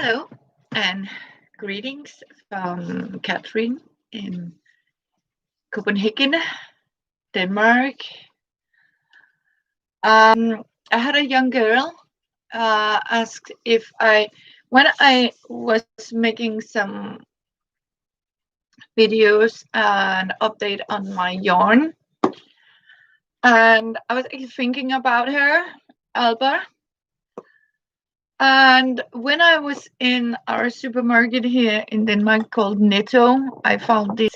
Hello and greetings from Catherine in Copenhagen, Denmark. I had a young girl ask if when I was making some videos and update on my yarn, and I was thinking about her, Alba. And when I was in our supermarket here in Denmark called Netto, I found this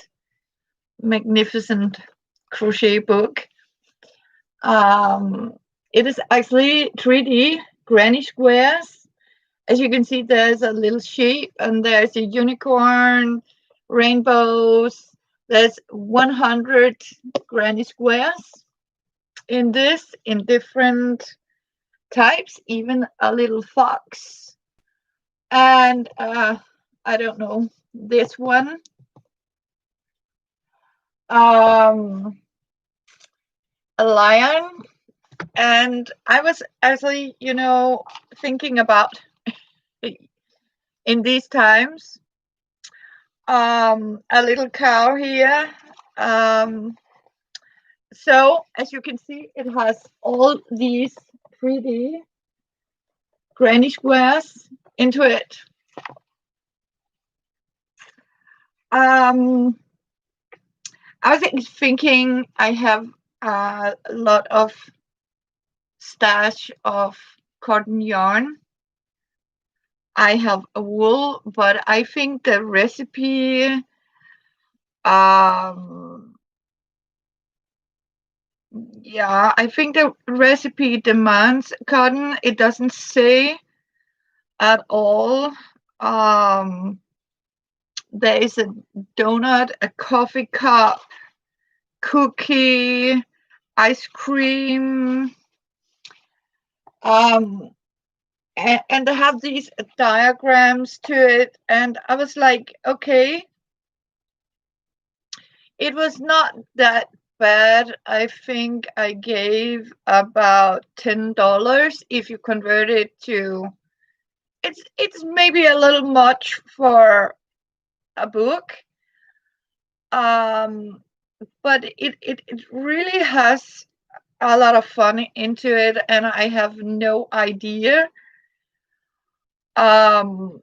magnificent crochet book. It is actually 3D granny squares. As you can see, there's a little sheep and there's a unicorn, rainbows. There's 100 granny squares in this, in different types, even a little fox. And I don't know, this one. A lion. And I was actually, thinking about in these times, a little cow here. So as you can see, it has all these 3D granny squares into it. I was thinking I have a lot of stash of cotton yarn. I have a wool, but I think the recipe yeah, I think the recipe demands cotton. It doesn't say at all. There is a donut, a coffee cup, cookie, ice cream, and they have these diagrams to it. And I was like, okay, it was not that bad. I think I gave about $10 if you convert it to. It's maybe a little much for a book, but it really has a lot of fun into it, and I have no idea how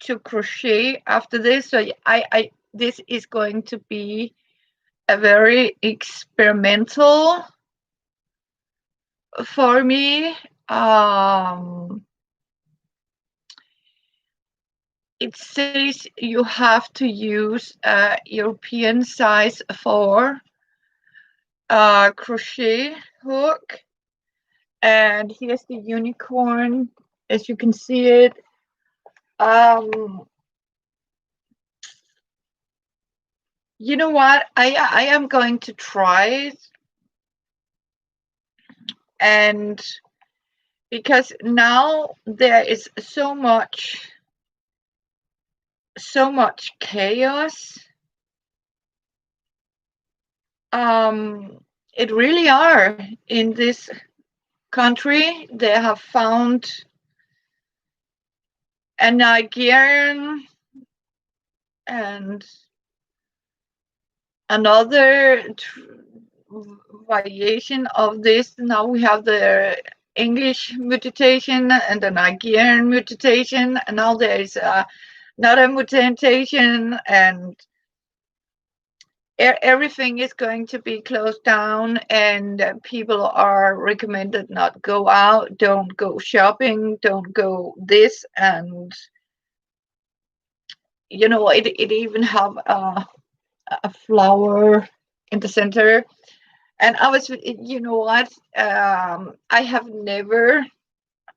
to crochet after this. So I this is going to be a very experimental for me. It says you have to use a European size 4 crochet hook, and here's the unicorn, as you can see it. You know what? I am going to try it, and because now there is so much chaos. It really are in this country. They have found a Nigerian and another variation of this. Now we have the English mutation and the Nigerian mutation, and now there is another mutation, and everything is going to be closed down, and people are recommended not go out, don't go shopping, don't go this, and it even have a flower in the center. And I was, you know what, I have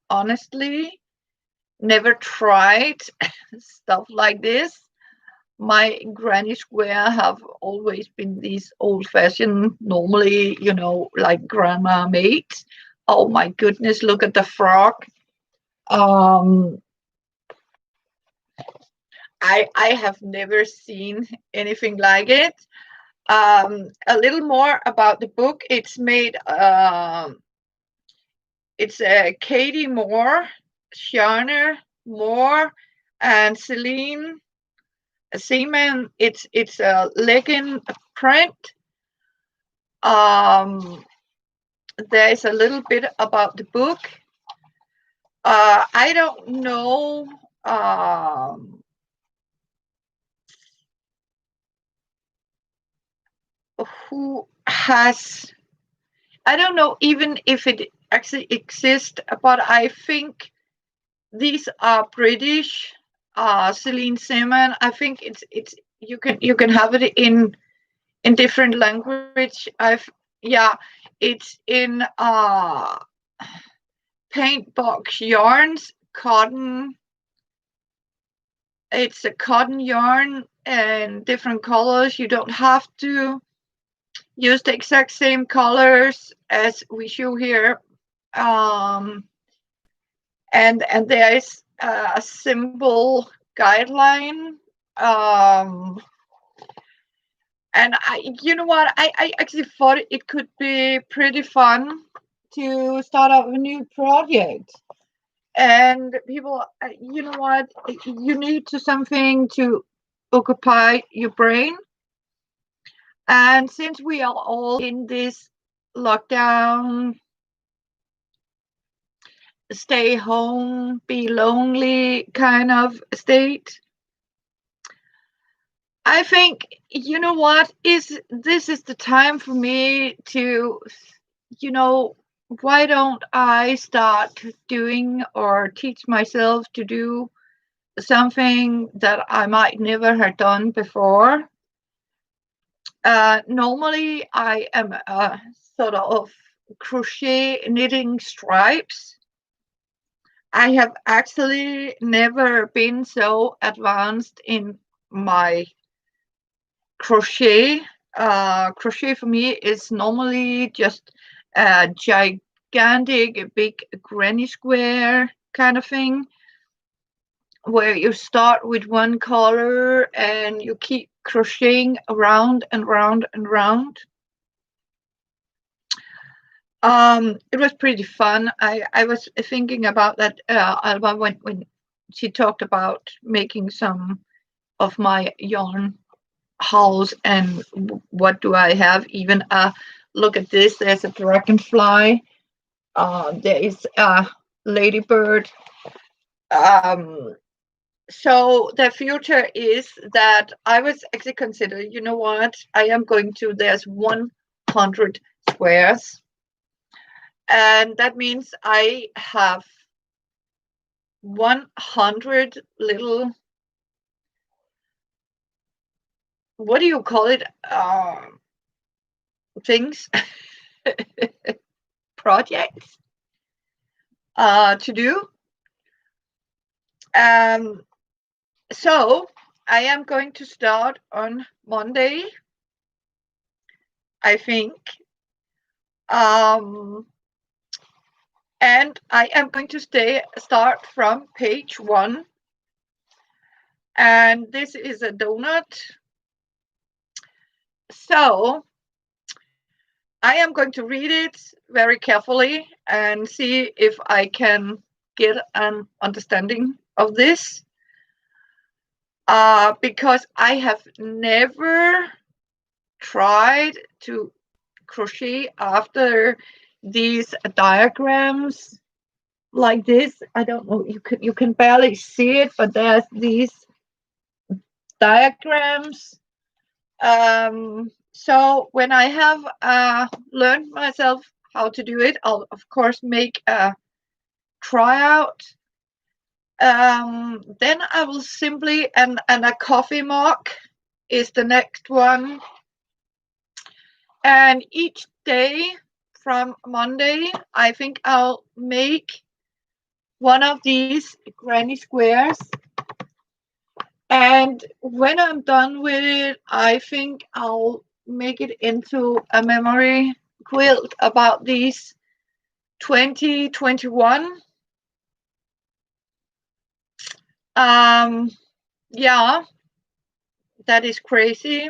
honestly never tried stuff like this. My granny square have always been these old-fashioned, normally, like grandma made. Oh my goodness, look at the frog. I have never seen anything like it. A little more about the book. It's made, it's Katie Moore Shiner, Moore, and Celine Seaman. It's a legging print. There's a little bit about the book. I don't know who has. I don't know even if it actually exists, but I think these are British. Celine Seaman. I think it's you can have it in different language. It's in paint box yarns, cotton. It's a cotton yarn and different colors. You don't have to use the exact same colors as we show here. And there is a simple guideline. And you know what? I actually thought it could be pretty fun to start up a new project. And people, you know what? You need to something to occupy your brain. And since we are all in this lockdown, stay home, be lonely kind of state, I think, you know what, this is the time for me to, why don't I start doing or teach myself to do something that I might never have done before. Normally, I am a sort of crochet knitting stripes. I have actually never been so advanced in my crochet. Crochet for me is normally just a gigantic, big granny square kind of thing, where you start with one color and you keep crocheting around and round and round. It was pretty fun. I was thinking about that Alba when she talked about making some of my yarn hauls and what do I have. Even look at this. There's a dragonfly. There is a ladybird. So the future is that I was actually considering, you know what, I am going to, there's 100 squares. And that means I have 100 little, what do you call it? Things, projects to do. So I am going to start on Monday, I think. And I am going to start from page 1. And this is a donut. So I am going to read it very carefully and see if I can get an understanding of this. Because I have never tried to crochet after these diagrams like this. I don't know, you can barely see it, but there's these diagrams. So when I have learned myself how to do it, I'll of course make a tryout. Then I will simply, and a coffee mug is the next one. And each day from Monday, I think I'll make one of these granny squares. And when I'm done with it, I think I'll make it into a memory quilt about these 2021. Yeah, that is crazy.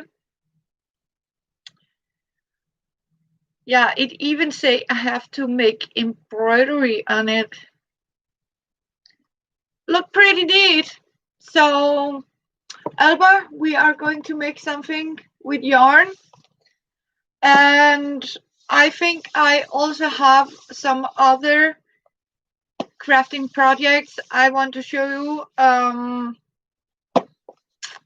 Yeah, it even say I have to make embroidery on it. look pretty neat. So, Alba, we are going to make something with yarn, and I think I also have some other crafting projects I want to show you.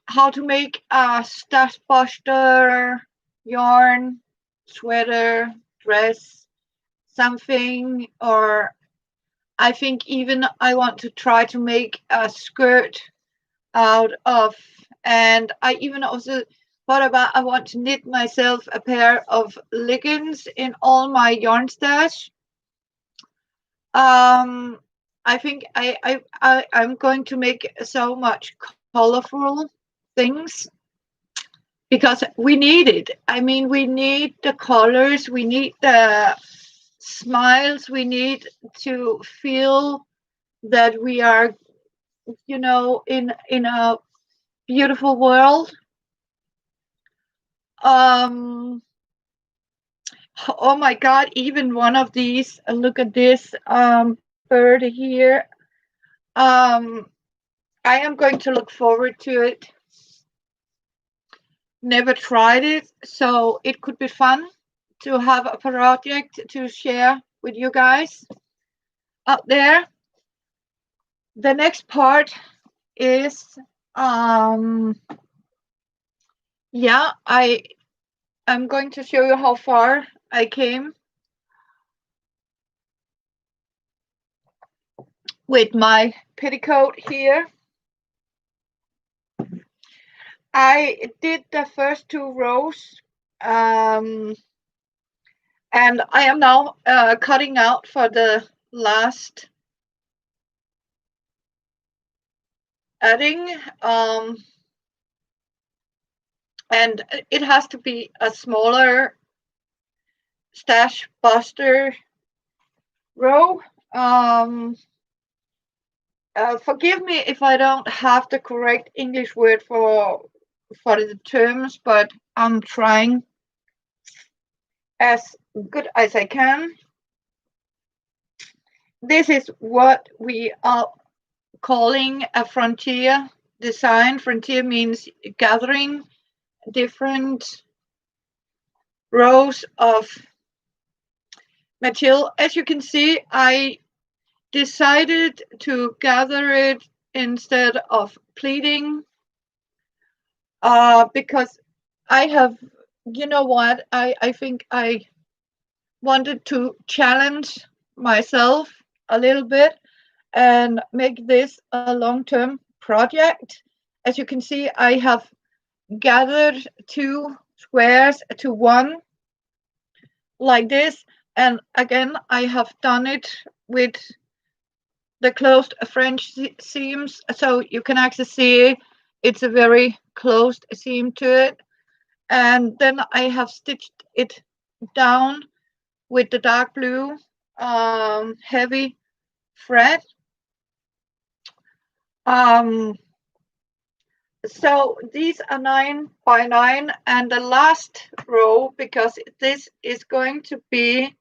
How to make a stash buster, yarn, sweater, dress, something, or I think even I want to try to make a skirt out of, and I even also thought about I want to knit myself a pair of leggings in all my yarn stash. Um, I think I'm going to make so much colorful things because we need it. I mean, we need the colors, we need the smiles, we need to feel that we are, in a beautiful world. Um, oh my God! Even one of these. Look at this bird here. Um, I am going to look forward to it. Never tried it, so it could be fun to have a project to share with you guys out there. The next part is yeah, I'm going to show you how far I came with my petticoat here. I did the first two rows, and I am now cutting out for the last adding, and it has to be a smaller stash buster row. Forgive me if I don't have the correct English word for the terms, but I'm trying as good as I can. This is what we are calling a frontier design. Frontier means gathering different rows of material. As you can see, I decided to gather it instead of pleating because I have, you know what, I think I wanted to challenge myself a little bit and make this a long-term project. As you can see, I have gathered two squares to one like this, and again I have done it with the closed French seams, so you can actually see it's a very closed seam to it. And then I have stitched it down with the dark blue heavy thread. Um, so these are 9 by 9, and the last row, because this is going to be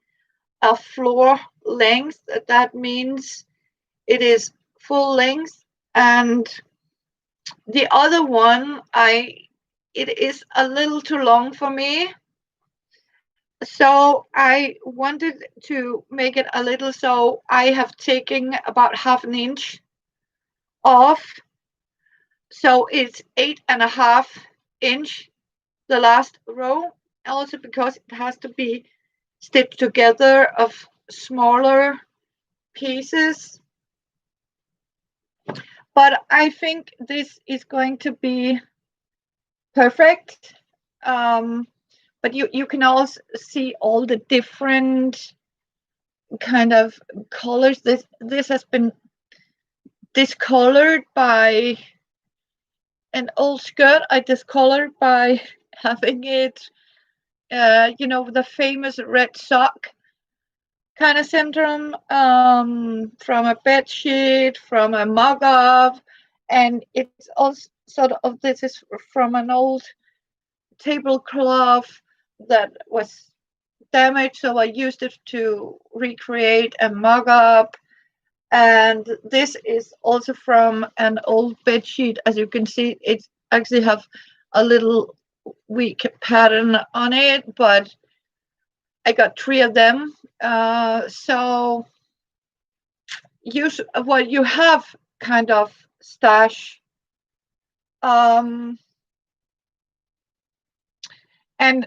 a floor length, that means it is full length, and the other one it is a little too long for me, so I wanted to make it a little, so I have taken about 1/2 inch off, so it's 8.5 inch the last row, also because it has to be stitched together of smaller pieces. But I think this is going to be perfect. But you can also see all the different kind of colors. This has been discolored by an old skirt. I discolored by having it, the famous red sock kind of syndrome, from a bed sheet, from a mug-up, and it's also sort of, this is from an old tablecloth that was damaged, so I used it to recreate a mug-up. And this is also from an old bed sheet. As you can see, it actually have a little weak pattern on it, but I got 3 of them. So use what you have, kind of stash. And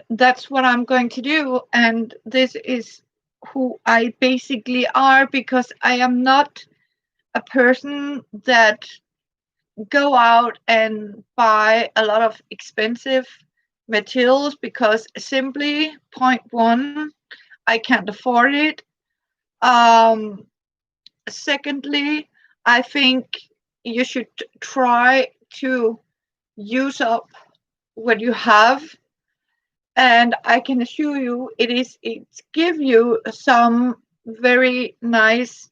that's what I'm going to do. And this is who I basically are, because I am not a person that go out and buy a lot of expensive materials, because simply, point one, I can't afford it. Secondly, I think you should try to use up what you have, and I can assure you it give you some very nice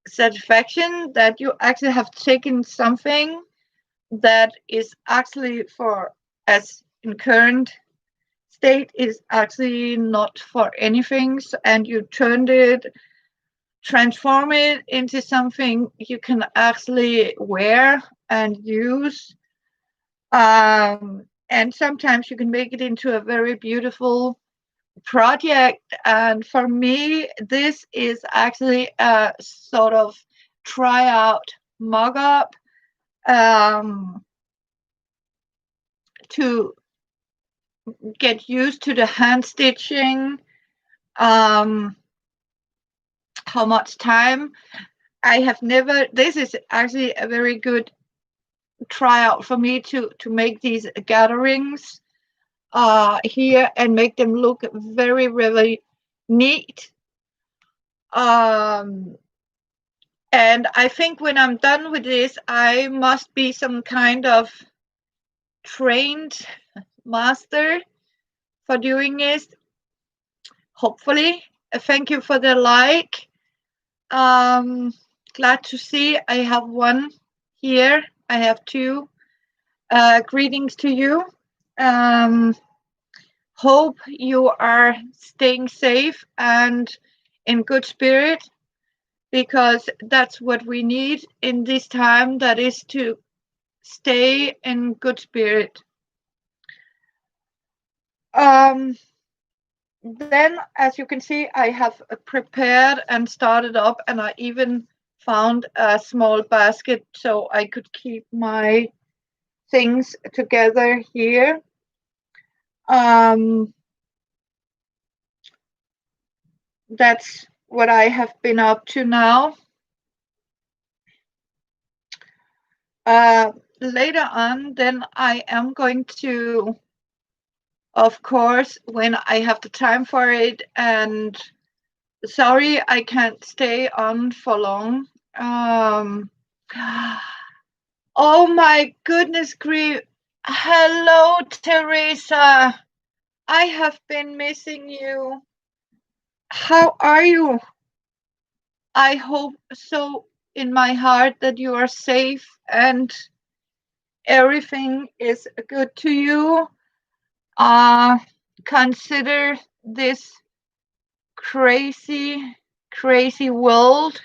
satisfaction that you actually have taken something that is actually, for as in current state, is actually not for anything, and you transform it into something you can actually wear and use. And sometimes you can make it into a very beautiful project. And for me, this is actually a sort of tryout mock-up, to get used to the hand stitching, how much time I have never. This is actually a very good tryout for me to make these gatherings here and make them look very, really neat. And I think when I'm done with this, I must be some kind of trained master for doing this. Hopefully. Thank you for the like. Glad to see I have one here. I have 2. Greetings to you. Hope you are staying safe and in good spirit, because that's what we need in this time, that is to stay in good spirit. Then, as you can see, I have prepared and started up, and I even found a small basket so I could keep my things together here. That's what I have been up to now. Later on, then I am going to, of course, when I have the time for it, and sorry I can't stay on for long. Oh my goodness grief. Hello, Teresa. I have been missing you. How are you? I hope so in my heart that you are safe and everything is good to you. Consider this crazy, crazy world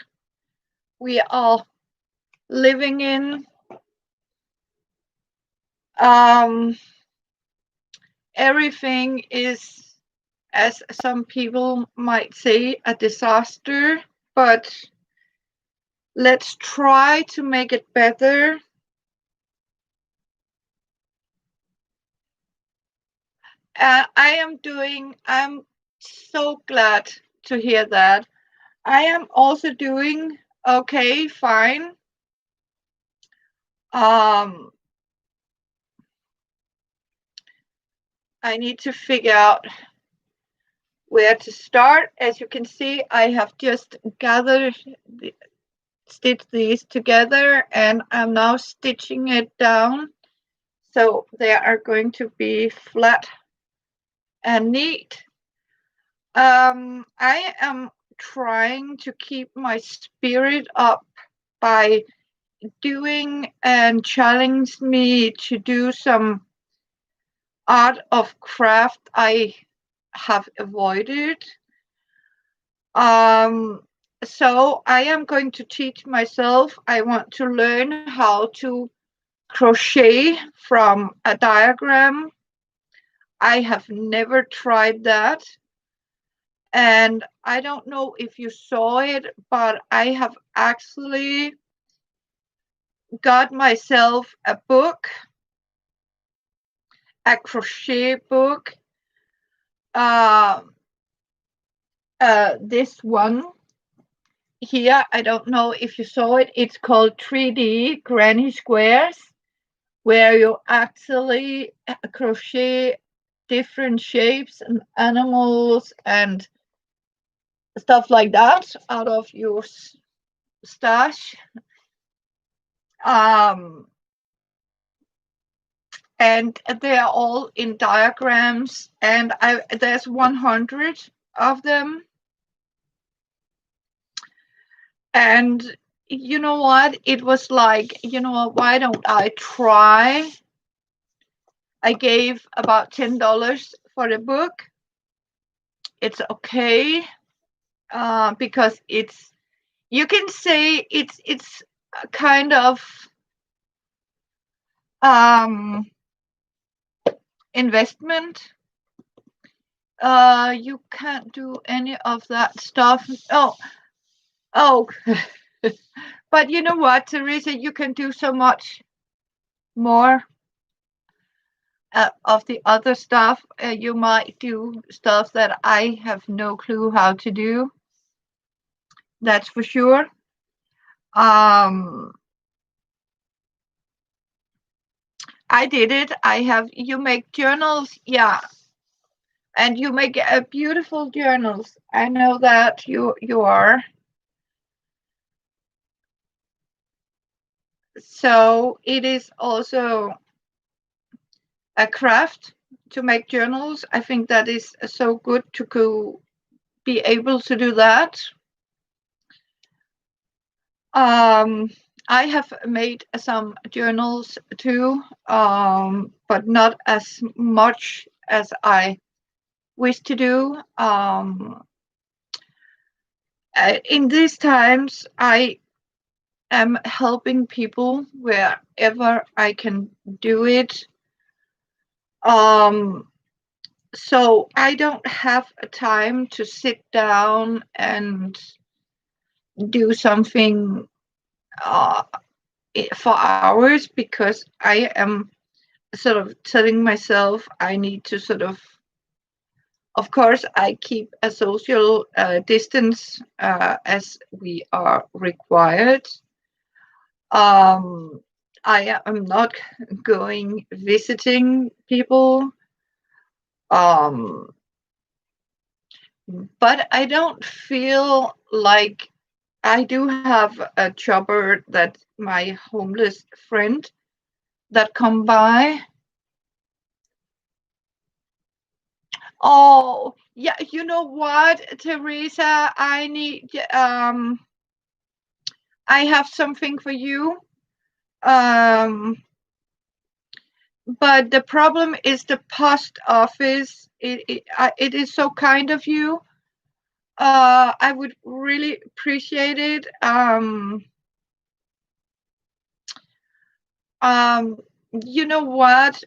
we are living in. Everything is, as some people might say, a disaster, but let's try to make it better. I'm so glad to hear that. I am also doing okay, fine. I need to figure out where to start. As you can see, I have just stitched these together, and I'm now stitching it down so they are going to be flat and neat. I am trying to keep my spirit up by doing and challenge me to do some art of craft I have avoided. so I am going to teach myself. I want to learn how to crochet from a diagram. I have never tried that. And I don't know if you saw it, but I have actually got myself a book, a crochet book. Uh, this one here, I don't know if you saw it. It's called 3D Granny Squares, where you actually crochet different shapes and animals and stuff like that out of your stash. Um, and they are all in diagrams, and there's 100 of them. And you know what? It was like, why don't I try? I gave about $10 for the book. It's okay, because you can say it's a kind of investment. You can't do any of that stuff. Oh, but you know what, Teresa, you can do so much more of the other stuff. You might do stuff that I have no clue how to do. That's for sure. I did it. You make journals, yeah, and you make beautiful journals. I know that you are. So it is also a craft to make journals. I think that is so good to be able to do that. I have made some journals too, but not as much as I wish to do. In these times, I am helping people wherever I can do it. So I don't have a time to sit down and do something for hours, because I am sort of telling myself I need to of course, I keep a social distance as we are required. I am not going visiting people. But I don't feel like I do have a chopper that my homeless friend that come by. Oh, yeah, you know what, Teresa? I have something for you. But the problem is the post office. It is so kind of you. I would really appreciate it. You know what,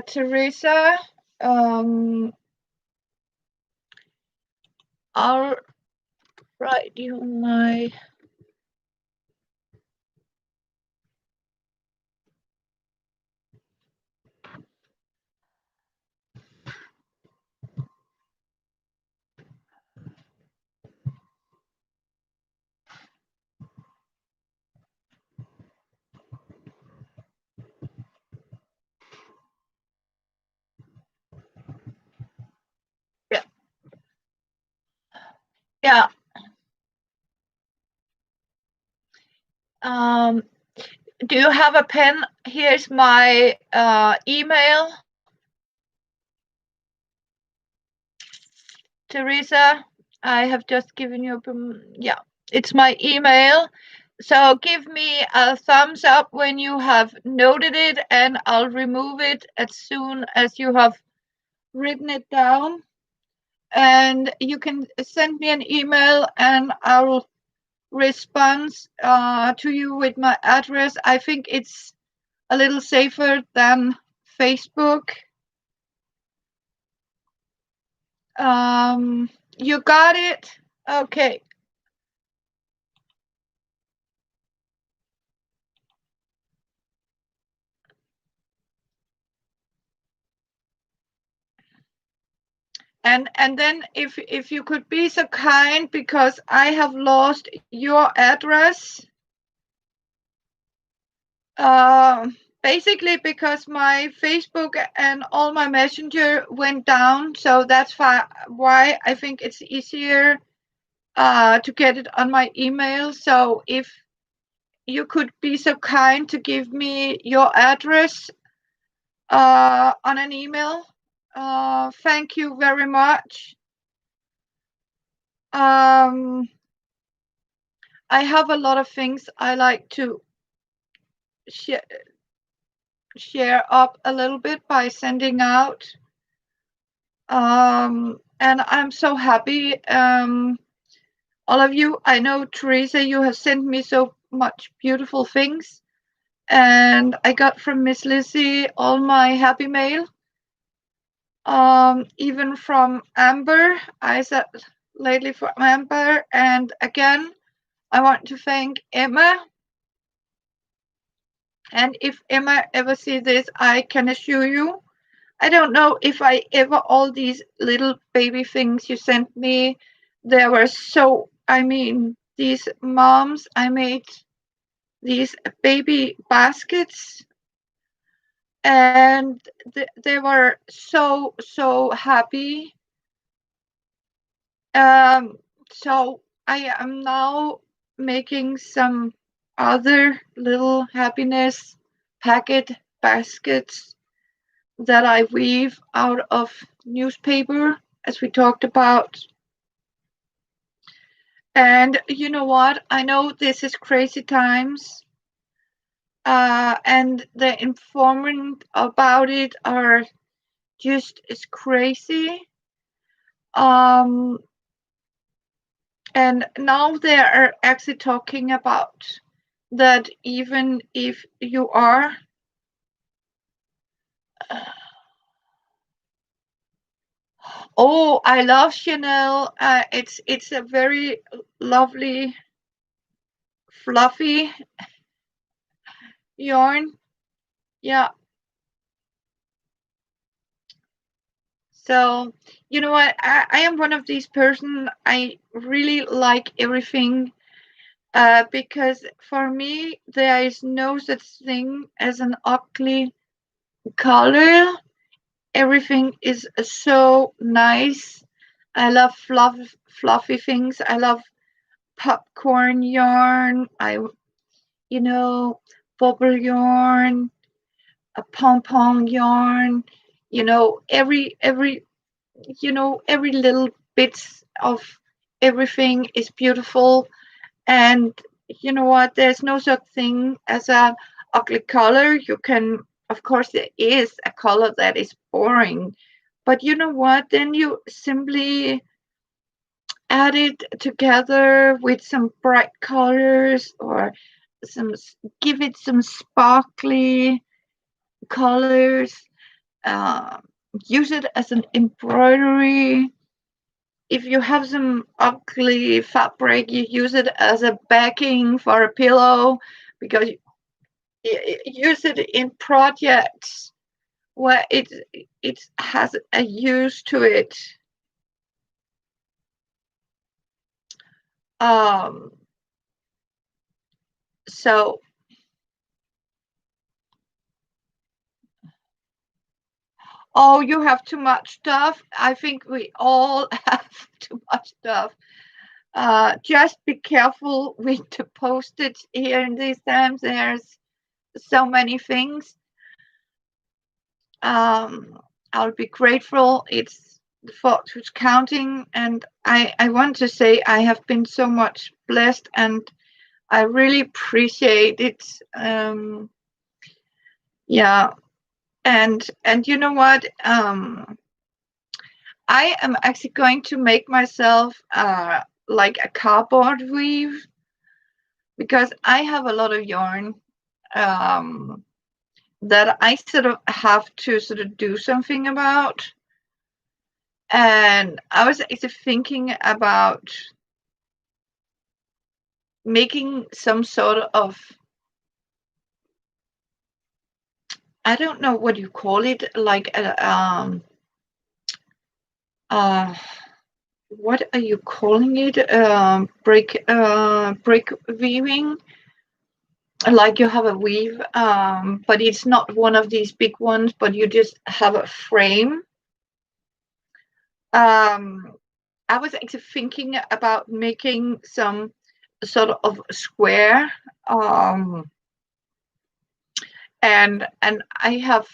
Teresa, I'll write you my. Yeah. Yeah. Do you have a pen? Here's my email, Teresa. I have just given you yeah, it's my email. So give me a thumbs up when you have noted it, and I'll remove it as soon as you have written it down. and you can send me an email, and I'll respond to you with my address. I think it's a little safer than Facebook. You got it? Okay. And then if you could be so kind, because I have lost your address. Basically because my Facebook and all my Messenger went down, so that's why I think it's easier to get it on my email. So if you could be so kind to give me your address on an email, thank you very much. I have a lot of things I like to share up a little bit by sending out. And I'm so happy. All of you, I know, Teresa, you have sent me so much beautiful things. And I got from Miss Lizzie all my happy mail. Even from Amber, I said lately for Amber. And again, I want to thank Emma. And if Emma ever sees this, I can assure you, I don't know if I ever, all these little baby things you sent me, they were so, I mean, these moms, I made these baby baskets, and they were so happy. So I am now making some other little happiness packet baskets that I weave out of newspaper, as we talked about. And you know what? I know this is crazy times, and the information about it are just as crazy. Um, and now they are actually talking about that even if you are oh, I love Chanel. It's a very lovely, fluffy yarn. Yeah. So you know what? I am one of these person. I really like everything. Because for me there is no such thing as an ugly color. Everything is so nice. I love fluffy things. I love popcorn yarn. You know, bubble yarn, a pom pom yarn. You know, every little bits of everything is beautiful. And you know what? There's no such thing as a ugly color. You can, of course, there is a color that is boring, but you know what? Then you simply add it together with some bright colors, or some give it some sparkly colors. Uh, Use it as an embroidery. If you have some ugly fabric, you use it as a backing for a pillow, because you use it in projects where it has a use to it. Um, so, oh, you have too much stuff. I think we all have too much stuff. Just be careful with the postage here in these times. There's so many things. I'll be grateful. It's the thought who's counting, and I want to say I have been so much blessed, and I really appreciate it. Yeah, and you know what? I am actually going to make myself like a cardboard weave, because I have a lot of yarn um, that I sort of have to sort of do something about. And I was actually thinking about making some sort of, I don't know what you call it, like a what are you calling it? Brick weaving. Like you have a weave, but it's not one of these big ones, but you just have a frame. Um, I was actually thinking about making some sort of square, um, and I have.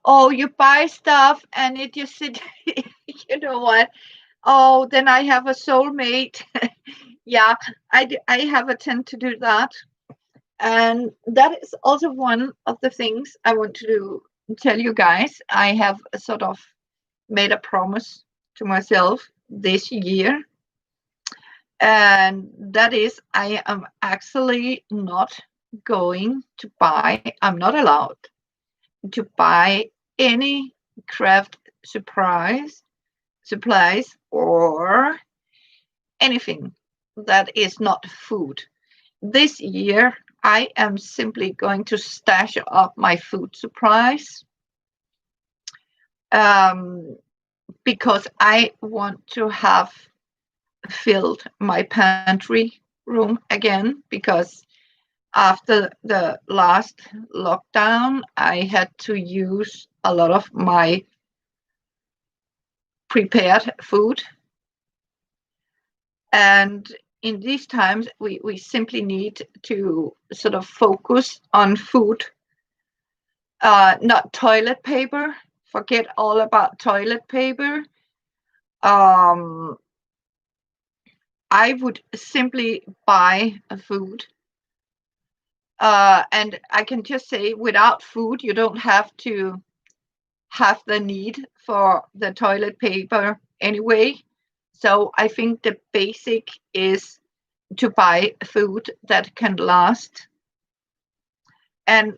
Oh, you buy stuff and it just sit. You know what? Oh, then I have a soulmate. Yeah, I have a tend to do that. And that is also one of the things I want to tell you guys. I have sort of made a promise to myself this year. And that is, I am actually not going to buy, I'm not allowed to buy any craft supplies or anything that is not food. This year, I am simply going to stash up my food supplies, um, because I want to have filled my pantry room again, because after the last lockdown, I had to use a lot of my prepared food. And in these times, we simply need to sort of focus on food, not toilet paper. Forget all about toilet paper. Um, I would simply buy a food. And I can just say, without food, you don't have to have the need for the toilet paper anyway. So I think the basic is to buy food that can last. And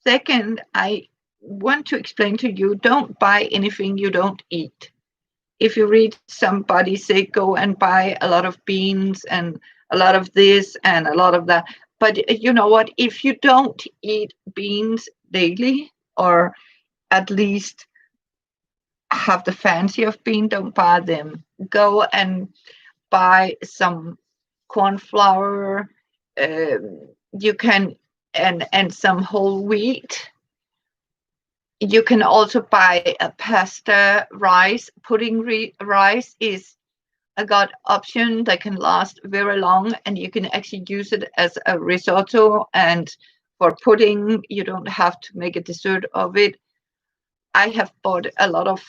second, I want to explain to you, don't buy anything you don't eat. If you read somebody say go and buy a lot of beans and a lot of this and a lot of that, but you know what, if you don't eat beans daily, or at least have the fancy of bean, don't buy them. Go and buy some corn flour. You can, and some whole wheat. You can also buy a pasta rice. Pudding rice is a good option that can last very long, and you can actually use it as a risotto. And for pudding, you don't have to make a dessert of it. I have bought a lot of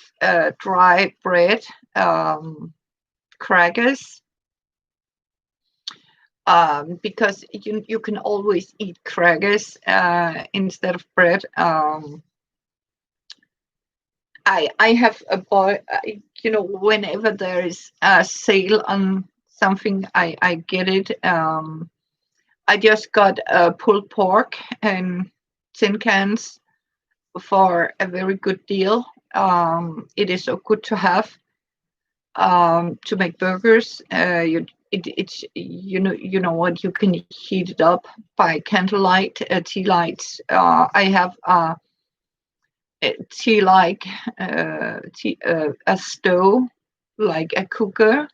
dry bread, crackers, because you can always eat crackers instead of bread. I have a boy, whenever there is a sale on something, I get it. I just got pulled pork and tin cans for a very good deal. It is so good to have, to make burgers. It's you know what, you can heat it up by candlelight, tea lights. I have tea like a stove, like a cooker,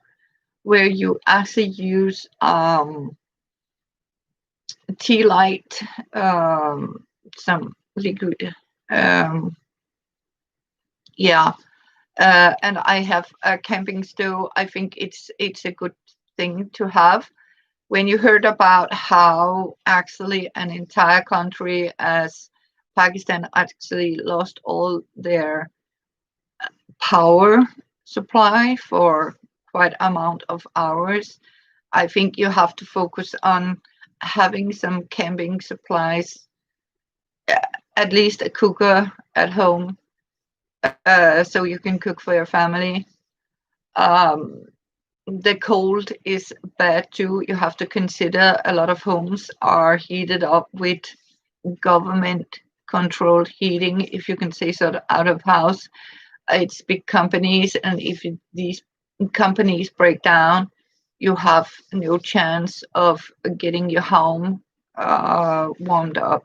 where you actually use tea light, some liquid, um, yeah. And I have a camping stove. I think it's a good thing to have. When you heard about how actually an entire country as Pakistan actually lost all their power supply for quite amount of hours, I think you have to focus on having some camping supplies at least a cooker at home, so you can cook for your family. Um, the cold is bad too. You have to consider a lot of homes are heated up with government controlled heating, if you can say so, out of house. It's big companies, and if these companies break down, you have no chance of getting your home warmed up.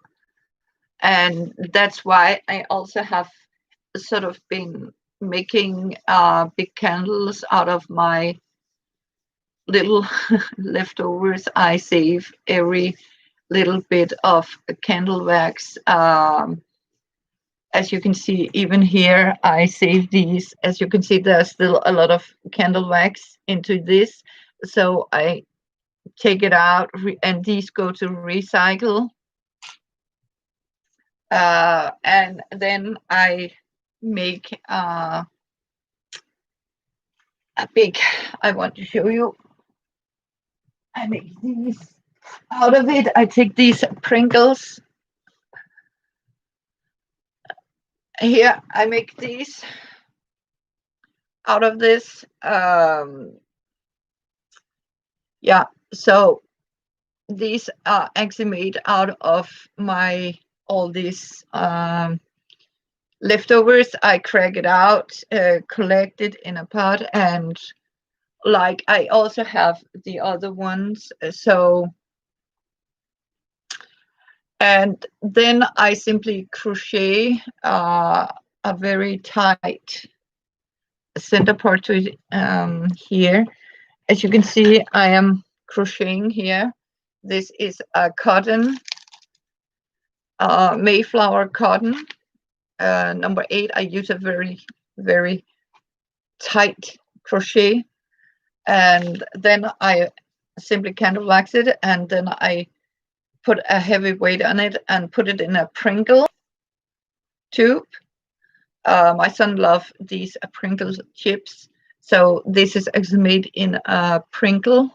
And that's why I also have sort of been making big candles out of my little leftovers. I save every little bit of candle wax. As you can see, even here, I save these. As you can see, there's still a lot of candle wax into this. So I take it out, and these go to recycle. And then I make a big, I want to show you, I make these out of it. I take these Pringles. Here, I make these out of this. Yeah, so these are actually made out of my all these leftovers. I crack it out, collect it in a pot, and like I also have the other ones. So, and then I simply crochet a very tight center part to it here. As you can see, I am crocheting here. This is a cotton, Mayflower cotton, number 8. I use a very, very tight crochet, and then I simply candle wax it, and then I put a heavy weight on it and put it in a Pringle tube. My son loves these Pringle chips, so this is actually made in a Pringle.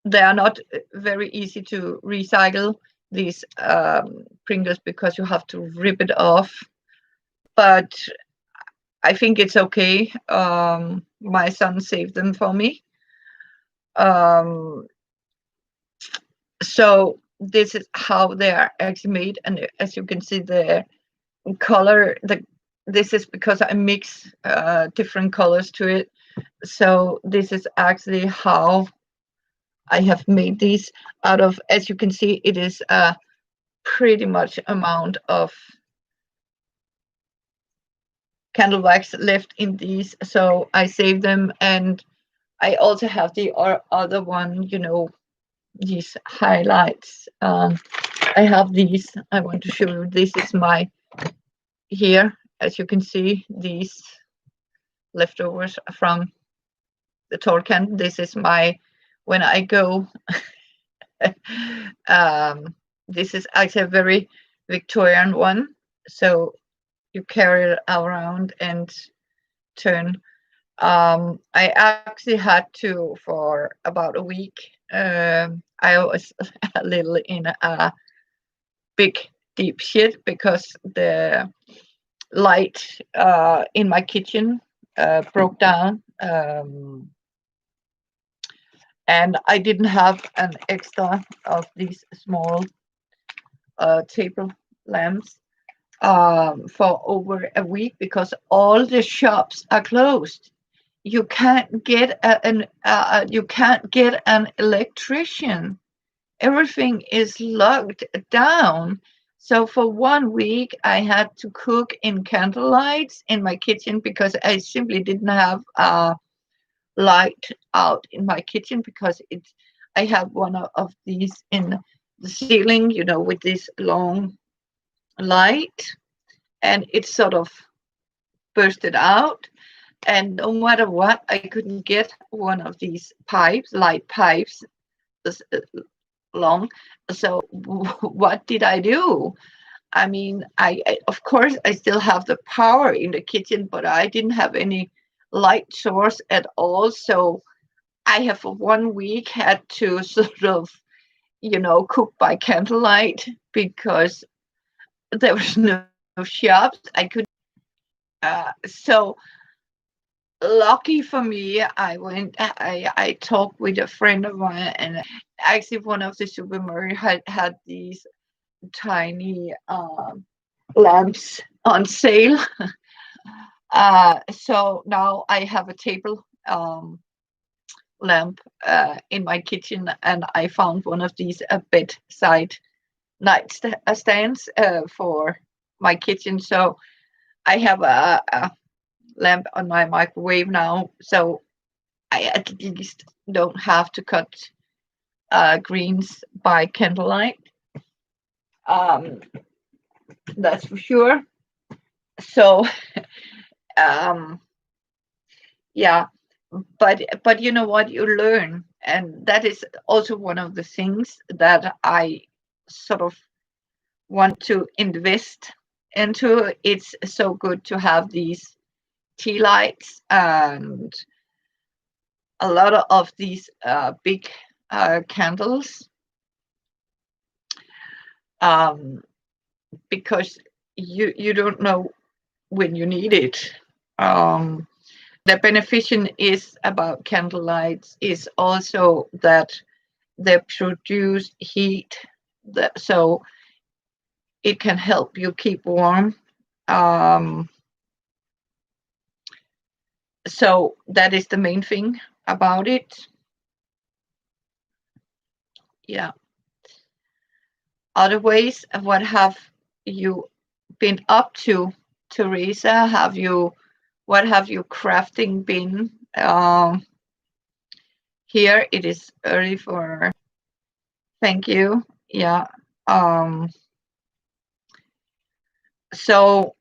They are not very easy to recycle, these Pringles, because you have to rip it off. But I think it's okay. My son saved them for me. So this is how they are actually made, and as you can see, the color, this is because I mix different colors to it. So this is actually how I have made these out of. As you can see, it is a pretty much amount of candle wax left in these, so I save them. And I also have the other one, these highlights. I have these. I want to show you. This is my, here, as you can see, these leftovers from the tall candle. This is my, when I go. This is actually a very Victorian one, so you carry it around and turn. I actually had to, for about a week, I was a little in a big deep shit because the light in my kitchen broke down, and I didn't have an extra of these small table lamps for over a week because all the shops are closed. You can't get an electrician. Everything is locked down. So for 1 week, I had to cook in candlelight in my kitchen because I simply didn't have light out in my kitchen, because I have one of these in the ceiling, with this long light, and it sort of bursted out. And no matter what, I couldn't get one of these pipes, light pipes, this long. So what did I do? I mean, of course I still have the power in the kitchen, but I didn't have any light source at all. So I have for 1 week had to sort of cook by candlelight because there was no shops. I couldn't. So lucky for me, I talked with a friend of mine, and actually one of the supermarkets had these tiny lamps on sale. So now I have a table lamp in my kitchen, and I found one of these bedside stands for my kitchen. So I have a lamp on my microwave now, so I at least don't have to cut greens by candlelight. Um, that's for sure. So um, yeah, but you know what, you learn, and that is also one of the things that I sort of want to invest into. It's so good to have these tea lights and a lot of these big candles, um, because you don't know when you need it. Um, the beneficial is about candlelights is also that they produce heat, so it can help you keep warm. Um, so that is the main thing about it. Yeah. Other ways, what have you been up to, Teresa? What have you crafting been? Here it is early for. Thank you. Yeah. Um, so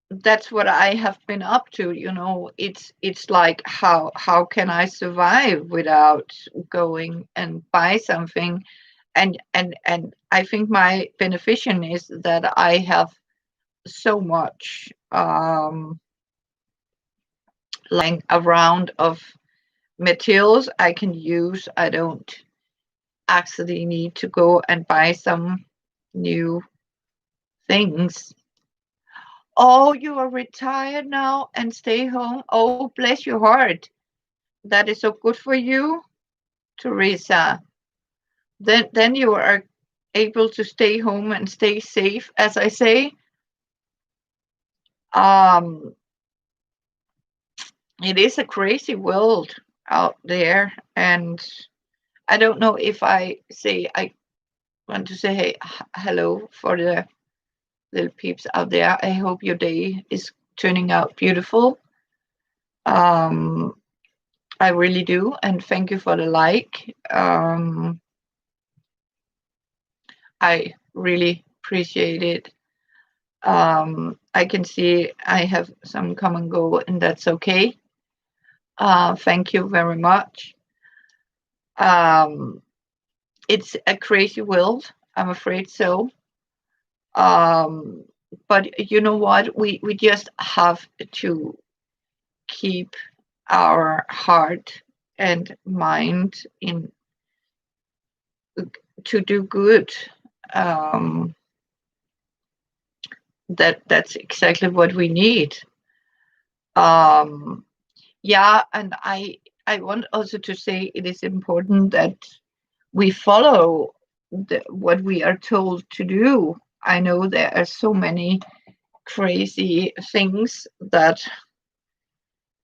that's what I have been up to. It's like how can I survive without going and buy something? And I think my beneficial is that I have so much lying around of materials I can use. I don't actually need to go and buy some new things. Oh, you are retired now and stay home. Oh, bless your heart. That is so good for you, Teresa. Then you are able to stay home and stay safe, as I say. Um, it is a crazy world out there, and I don't know if I want to say hello for the little peeps out there. I hope your day is turning out beautiful. Um, I really do, and thank you for the like. I really appreciate it. I can see I have some come and go, and that's okay. Thank you very much. Um, it's a crazy world, I'm afraid so. Um, but you know what? We just have to keep our heart and mind in to do good. Um, that's exactly what we need. Um, yeah, and I want also to say it is important that we follow what we are told to do. I know there are so many crazy things that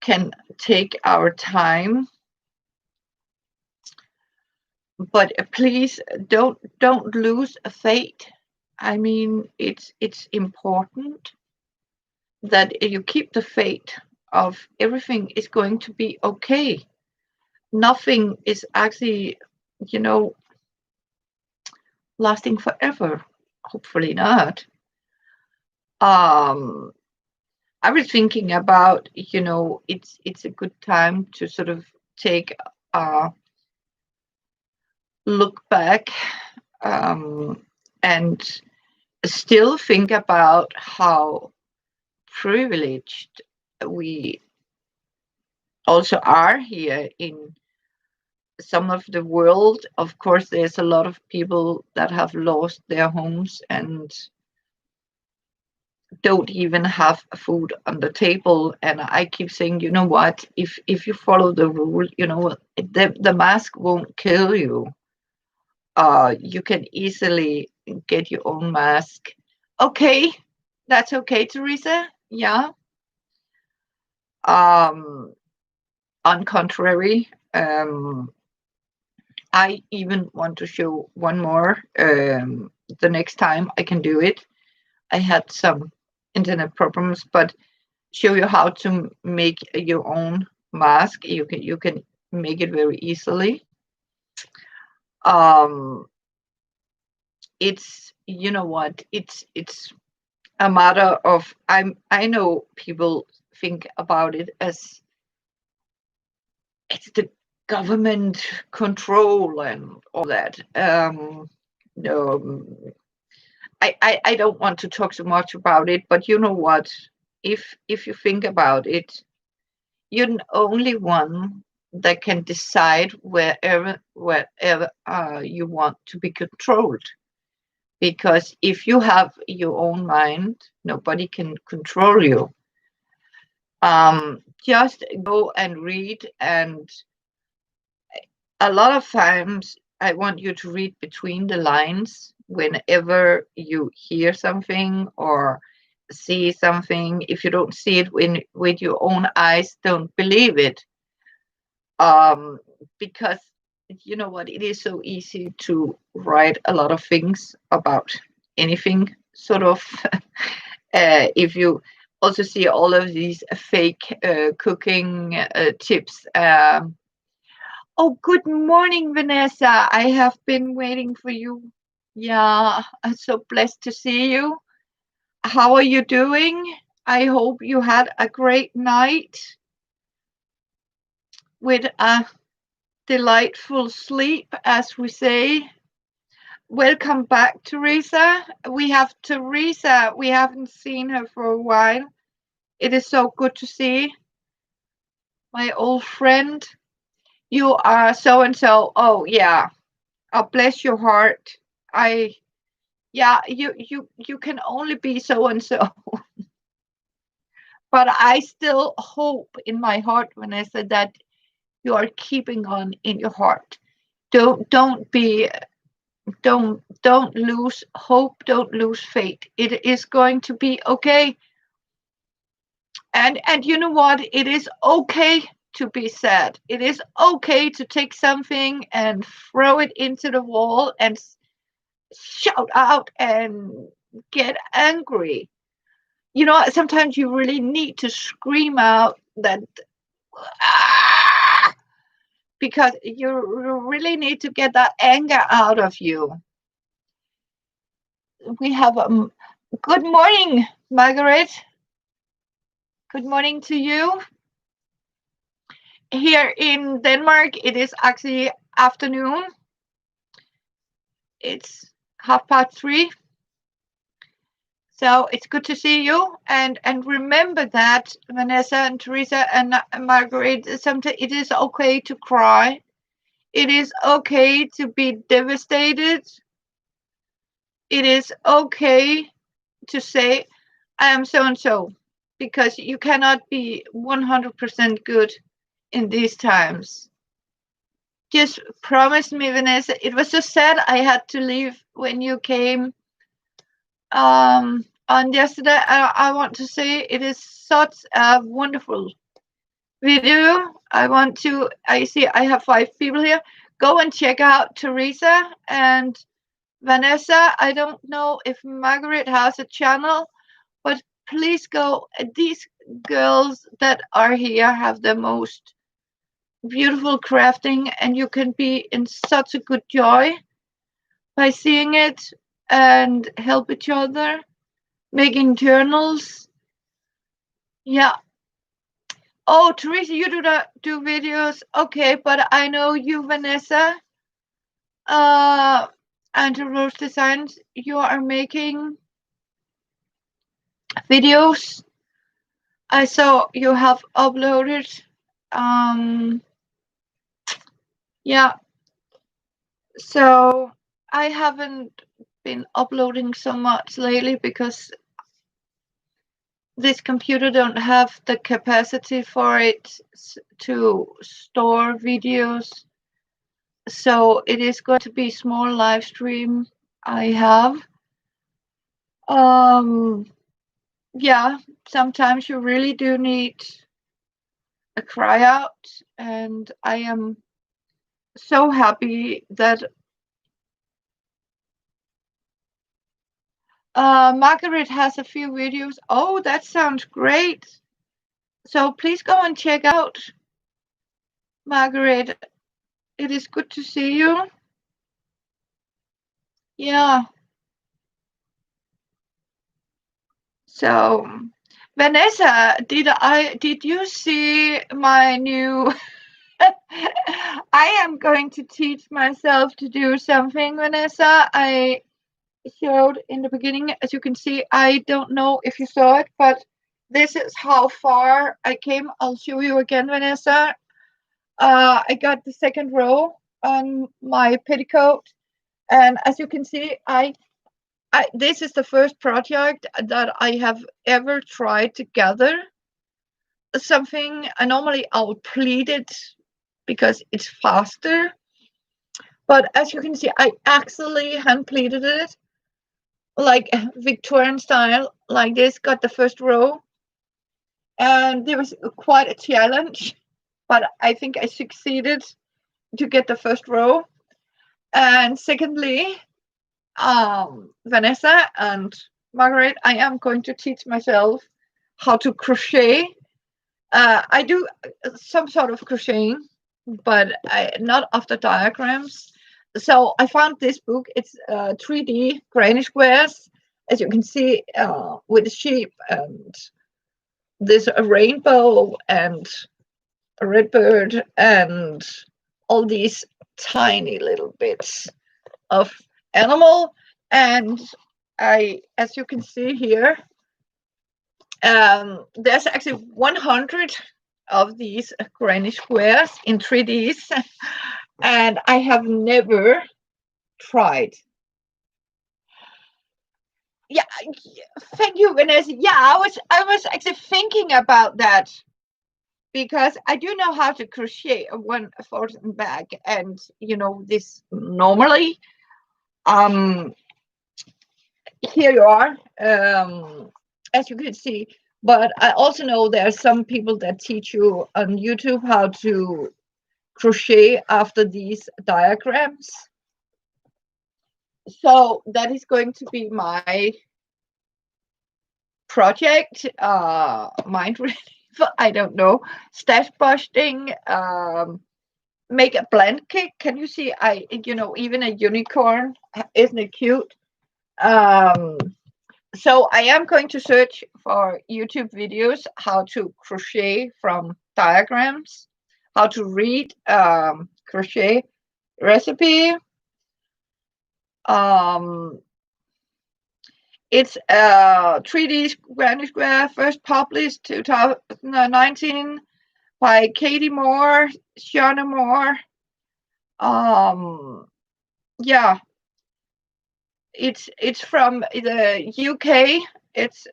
can take our time, but please don't lose faith. I mean, it's important that you keep the faith of everything is going to be okay. Nothing is actually, you know, lasting forever. Hopefully not. Um, I was thinking about, it's a good time to sort of take a look back, and still think about how privileged we also are here in some of the world. Of course, there's a lot of people that have lost their homes and don't even have food on the table. And I keep saying, you know what? If you follow the rule, you know, the mask won't kill you. You can easily get your own mask. Okay, that's okay, Teresa. Yeah. Um, on contrary, I even want to show one more. The next time I can do it. I had some internet problems, but show you how to make your own mask. You can make it very easily. Um, it's, you know what, it's a matter of, I know people think about it as it's the government control and all that. No, I don't want to talk so much about it, but you know what? If you think about it, you're the only one that can decide wherever you want to be controlled. Because if you have your own mind, nobody can control you. Just go and read, and a lot of times I want you to read between the lines whenever you hear something or see something. If you don't see it with your own eyes, don't believe it. um, because you know what, it is so easy to write a lot of things about anything, sort of. If you also see all of these fake cooking tips. Oh, good morning, Vanessa. I have been waiting for you. Yeah, I'm so blessed to see you. How are you doing? I hope you had a great night with a delightful sleep, as we say. Welcome back, Teresa. We have Teresa. We haven't seen her for a while. It is so good to see my old friend. You are so and so. Oh yeah. Oh, bless your heart. I Yeah, you can only be so and so. But I still hope in my heart, Vanessa, that you are keeping on in your heart. Don't be don't lose hope, don't lose faith. It is going to be okay. And you know what, it is okay to be sad. It is okay to take something and throw it into the wall and shout out and get angry. You know, sometimes you really need to scream out that, "Ah!" Because you really need to get that anger out of you. We have good morning, Margaret. Good morning to you. Here in Denmark, it is actually afternoon. It's 3:30. So it's good to see you. And remember that, Vanessa and Teresa and Margaret, sometimes it is okay to cry. It is okay to be devastated. It is okay to say, I am so and so, because you cannot be 100% good in these times. Just promise me, Vanessa. It was so sad I had to leave when you came on yesterday. I want to say it is such a wonderful video. I see I have 5 people here. Go and check out Teresa and Vanessa. I don't know if Margaret has a channel, but please go. These girls that are here have the most beautiful crafting, and you can be in such a good joy by seeing it and help each other, making journals. Yeah. Oh, Teresa, you do videos. Okay, but I know you, Vanessa, uh, and Rose Designs, you are making videos. I saw you have uploaded. Um, Yeah. So I haven't been uploading so much lately because this computer don't have the capacity for it to store videos. So it is going to be small live stream I have. Um, yeah, sometimes you really do need a cry out, and I am so happy that Margaret has a few videos. Oh, that sounds great. So please go and check out Margaret. It is good to see you. Yeah. So Vanessa, did you see my new I am going to teach myself to do something, Vanessa. I showed in the beginning, as you can see, I don't know if you saw it, but this is how far I came. I'll show you again, Vanessa. I got the second row on my petticoat, and as you can see, this is the first project that I have ever tried to gather something. Normally I'll pleat it because it's faster, but as you can see, I actually hand pleated it like Victorian style, like this. Got the first row, and there was quite a challenge, but I think I succeeded to get the first row. And secondly, Vanessa and Margaret, I am going to teach myself how to crochet. I do some sort of crocheting, but not of the diagrams. So I found this book. It's 3D granny squares, as you can see, with a sheep and there's a rainbow and a red bird and all these tiny little bits of animal. And as you can see here, there's actually 100 of these granny squares in 3Ds, and I have never tried. Yeah, thank you, Vanessa. Yeah, I was actually thinking about that because I do know how to crochet one forward and back, and this normally. Um, Here you are, as you can see. But I also know there are some people that teach you on YouTube how to crochet after these diagrams. So that is going to be my project, mind relief, I don't know, stash busting, make a blanket. Can you see? Even a unicorn, isn't it cute? So I am going to search for YouTube videos how to crochet from diagrams, how to read crochet recipe. It's 3D granny square, first published 2019 by Katie Moore, Shauna Moore. Yeah, it's from the UK. It's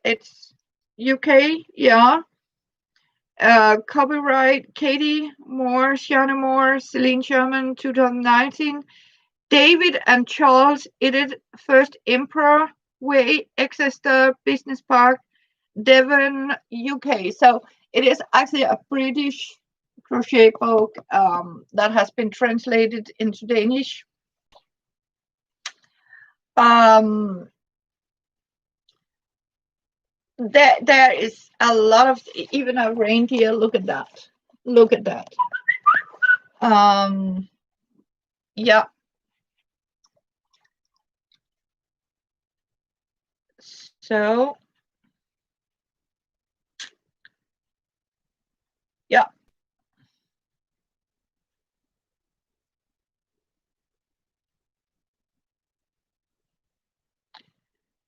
UK, yeah. Copyright Katie Moore, Shauna Moore, Celine Sherman, 2019. David and Charles Edit, First Emperor Way, Exeter Business Park, Devon, UK. So it is actually a British crochet book that has been translated into Danish. There is a lot of, even a reindeer. Look at that. Look at that. Yeah. So yeah.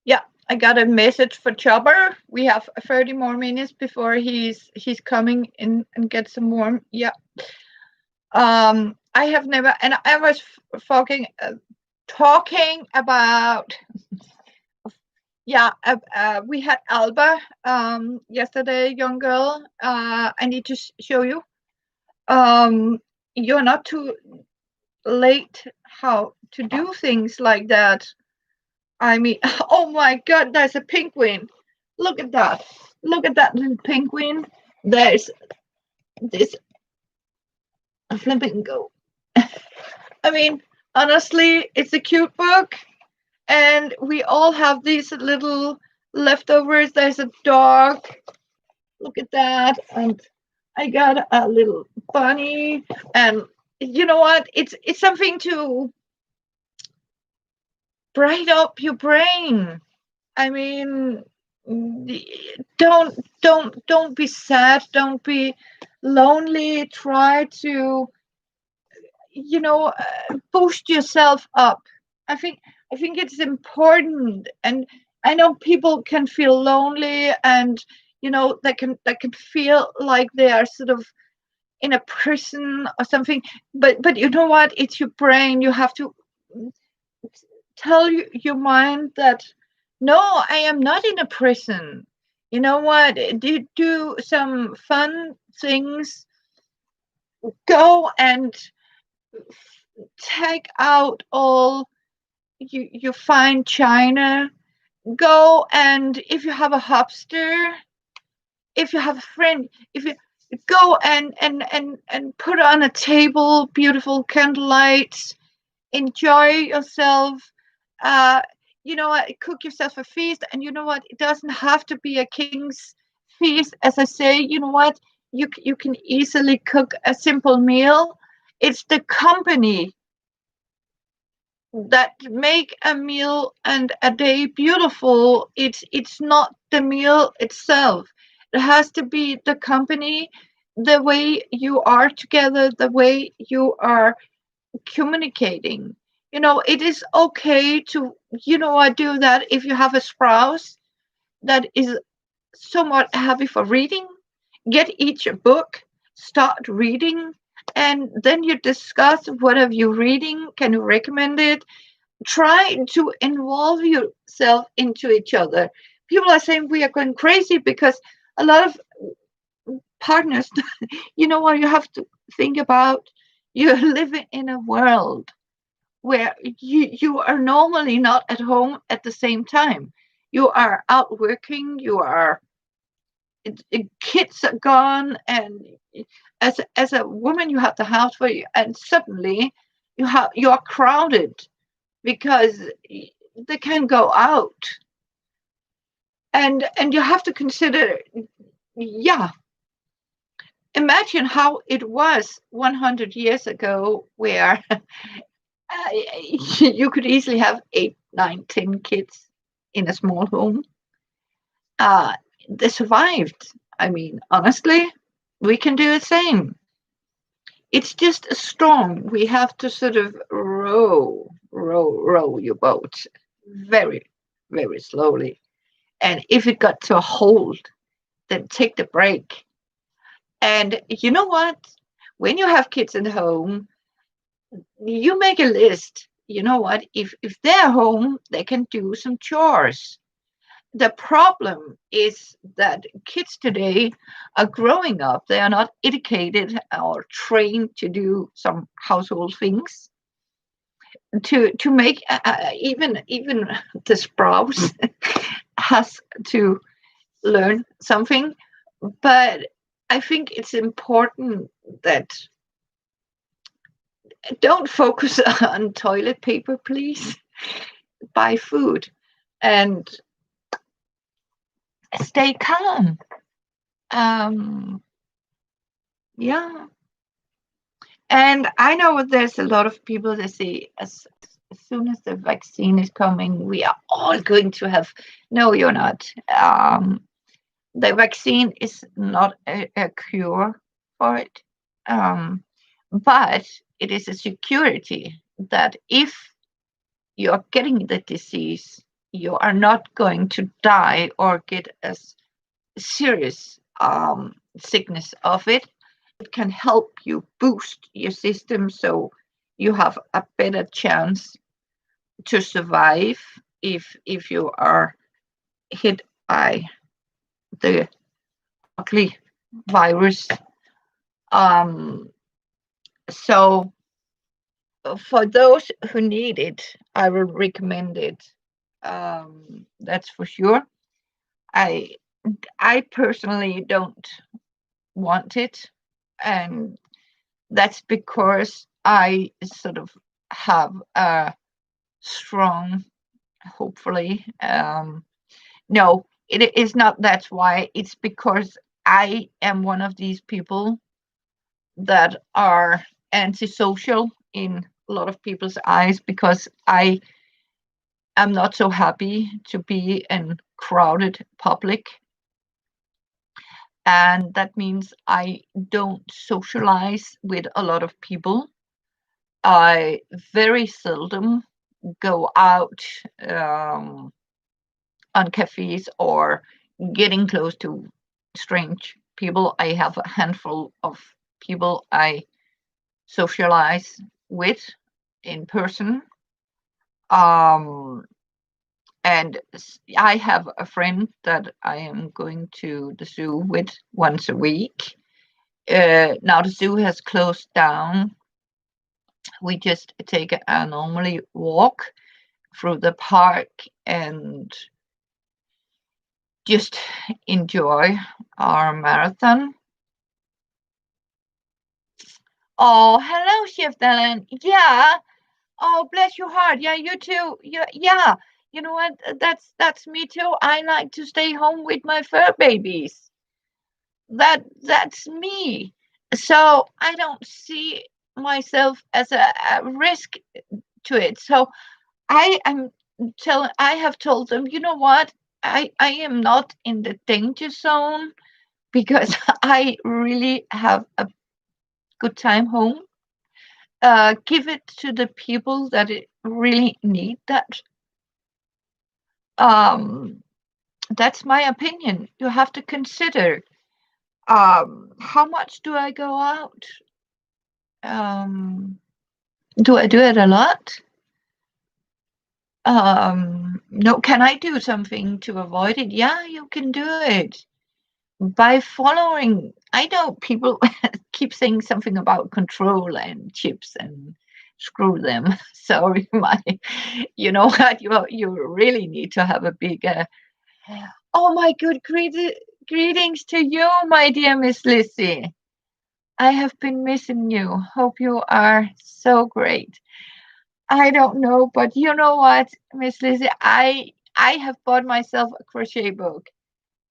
Yeah, I got a message for Chopper. We have 30 more minutes before he's coming in and get some warm. Yeah. I have never, and I was talking about, yeah, we had Alba yesterday, young girl. I need to show you. Um, you're not too late how to do things like that. I mean, oh my God, there's a penguin. Look at that. Look at that little penguin. There's this flamingo. I mean, honestly, it's a cute book, and we all have these little leftovers. There's a dog. Look at that. And I got a little bunny. And you know what? It's something to brighten up your brain. I mean, don't be sad. Don't be lonely. Try to, boost yourself up. I think I think it's important, and I know people can feel lonely, and that can feel like they are sort of in a prison or something. But you know what? It's your brain. You have to tell your mind that no, I am not in a prison. You know what? Do some fun things. Go and take out all you find china. Go, and if you have a hamster, if you have a friend, if you go and put on a table, beautiful candlelights, enjoy yourself. uh you know what, cook yourself a feast. And you know what, it doesn't have to be a king's feast. As I say, you know what, you can easily cook a simple meal. It's the company that make a meal and a day beautiful. It's not the meal itself. It has to be the company, the way you are together, the way you are communicating. It is okay to, I do that. If you have a spouse that is somewhat happy for reading, get each a book, start reading, and then you discuss what have you reading, can you recommend it. Try to involve yourself into each other. People are saying we are going crazy because a lot of partners, what you have to think about, you're living in a world where you are normally not at home at the same time. You are out working, kids are gone, and as a woman you have the house for you, and suddenly you're crowded because they can go out. And you have to consider, yeah, imagine how it was 100 years ago, where you could easily have 8, 9, 10 kids in a small home. They survived. I mean, honestly, we can do the same. It's just a storm. We have to sort of row your boat very, very slowly. And if it got to a hold, then take the break. And you know what? When you have kids at home, you make a list. You know what? If they're home, they can do some chores. The problem is that kids today are growing up. They are not educated or trained to do some household things. To make even the spouse has to learn something. But I think it's important that don't focus on toilet paper, please. Buy food and stay calm. Yeah. And I know there's a lot of people that say, as soon as the vaccine is coming, we are all going to have. No, you're not. The vaccine is not a cure for it, but it is a security that if you're getting the disease, you are not going to die or get a serious sickness of it. can help you boost your system so you have a better chance to survive if you are hit by the ugly virus. Um, so for those who need it, I will recommend it. That's for sure. I I personally don't want it, and that's because I sort of have a strong, hopefully. No, it is not. That's why. It's because I am one of these people that are antisocial in a lot of people's eyes because I am not so happy to be in crowded public. And that means I don't socialize with a lot of people. I very seldom go out um, on cafes or getting close to strange people. I have a handful of people I socialize with in person. Um, and I have a friend that I am going to the zoo with once a week. Now the zoo has closed down. We just take a normally walk through the park and just enjoy our marathon. Oh, hello, Chef Dylan. Yeah. Oh, bless your heart. Yeah, you too. Yeah, yeah. You know what? That's me too. I like to stay home with my fur babies. That's me. So I don't see myself as a risk to it. So I have told them, you know what? I am not in the danger zone because I really have a good time home. Give it to the people that really need that. Um, that's my opinion. You have to consider how much do I go out? Um, do I do it a lot? No, can I do something to avoid it? Yeah, you can do it by following. I know people keep saying something about control and chips and screw them. Sorry, my, you know what? You really need to have a bigger. Oh my good greetings to you, my dear Miss Lizzie. I have been missing you. Hope you are so great. I don't know, but you know what, Miss Lizzie, I have bought myself a crochet book.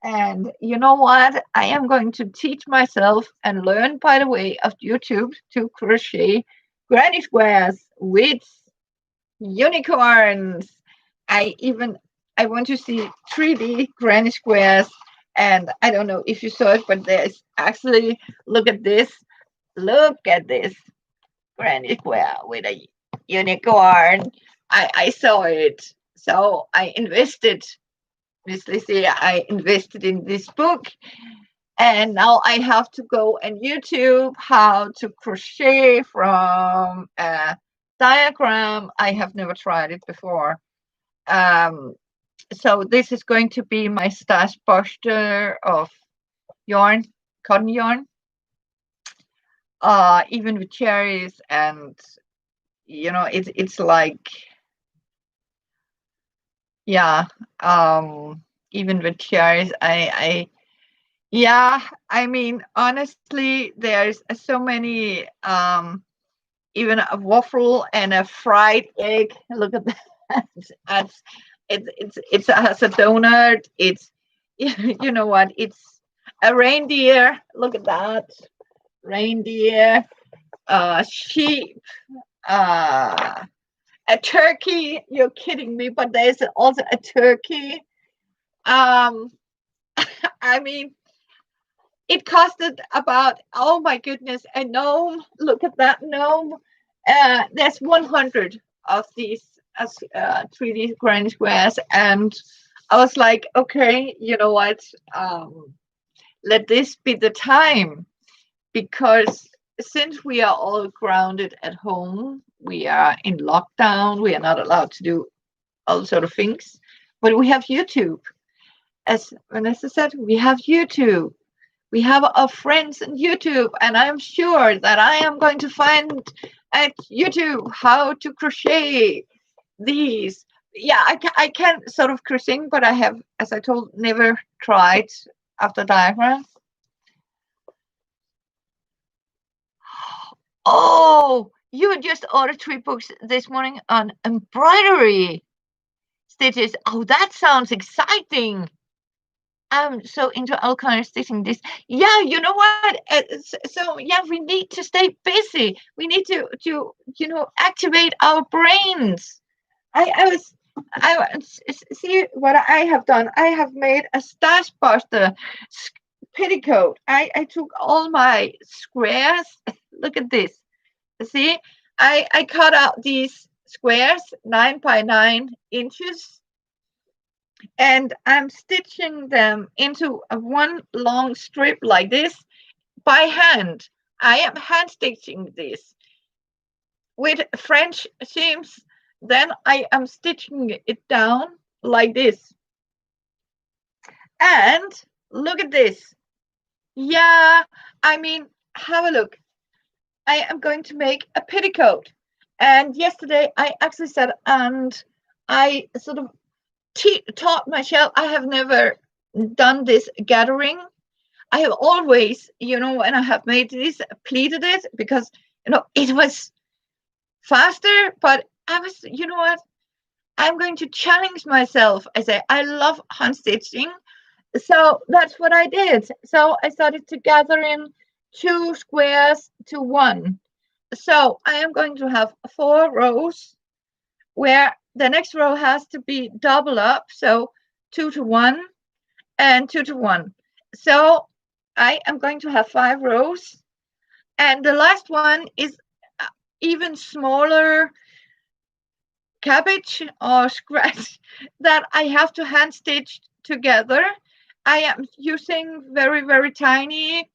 And you know what? I am going to teach myself and learn by the way of YouTube to crochet granny squares with unicorns. I even I want to see 3D granny squares. And I don't know if you saw it, but there's actually look at this granny square with a unicorn. I saw it. So I invested, Miss Lizzie, I invested in this book. And now I have to go and YouTube how to crochet from a diagram. I have never tried it before. Um, so this is going to be my stash buster of yarn, cotton yarn, even with cherries. And it's like, yeah, even with cherries, yeah, I mean, honestly, there's so many, even a waffle and a fried egg. Look at that. It's it has a donut. It's you know what? It's a reindeer. Look at that. Reindeer, sheep, uh, a turkey. You're kidding me, but there's also a turkey. Um, I mean, it costed about, oh my goodness, a gnome. Look at that gnome. There's 100 of these 3D granny squares, and I was like, okay, you know what? Let this be the time. because since we are all grounded at home, we are in lockdown, we are not allowed to do all sort of things, but we have YouTube. As Vanessa said, we have YouTube. We have our friends on YouTube, and I'm sure that I am going to find at YouTube how to crochet these. Yeah, I can sort of crocheting, but I have, as I told, never tried after diagrams. Oh, you just ordered 3 books this morning on embroidery stitches. Oh, that sounds exciting. I'm so into all kind of stitching this. Yeah, you know what? So yeah, we need to stay busy. We need to activate our brains. I see what I have done. I have made a stash buster petticoat. I took all my squares. Look at this. See, I cut out these squares 9 by 9 inches, and I'm stitching them into a one long strip like this by hand. I am hand stitching this with French seams. Then I am stitching it down like this. And look at this. Yeah, I mean, have a look. I am going to make a petticoat. And yesterday I actually said, and I sort of taught myself, I have never done this gathering. I have always, when I have made this, pleated it because, it was faster, but I was, what? I'm going to challenge myself. I say, I love hand stitching. So that's what I did. So I started to gather in 2 squares to one. So I am going to have 4 rows where the next row has to be double up. So 2 to 1 and 2 to 1. So I am going to have 5 rows. And the last one is even smaller cabbage or scratch that I have to hand stitch together. I am using very, very tiny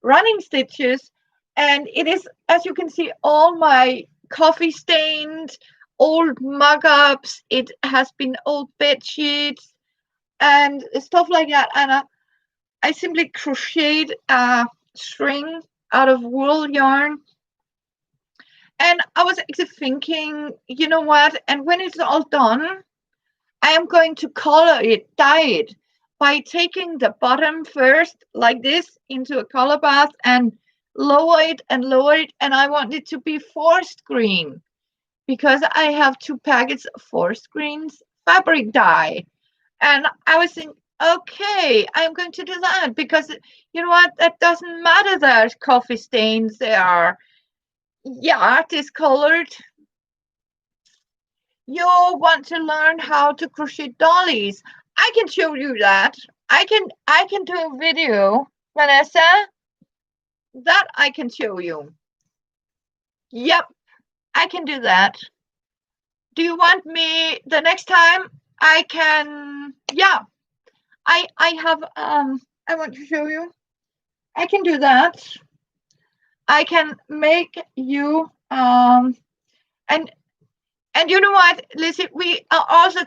running stitches, and it is, as you can see, all my coffee stained old mug-ups. It has been old bed sheets and stuff like that, and I simply crocheted a string out of wool yarn. And I was actually thinking, you know what? And when it's all done, I am going to color it, dye it, by taking the bottom first, like this, into a color bath and lower it and lower it. And I want it to be forest green because I have 2 packets of forest greens fabric dye. And I was thinking, okay, I'm going to do that because you know what? That doesn't matter that coffee stains, they are, yeah, discolored. You want to learn how to crochet dollies. I can show you that. I can do a video, Vanessa. That I can show you. Yep, I can do that. Do you want me the next time? I can, yeah. I have I want to show you. I can do that. I can make you and you know what, Lizzie, we are also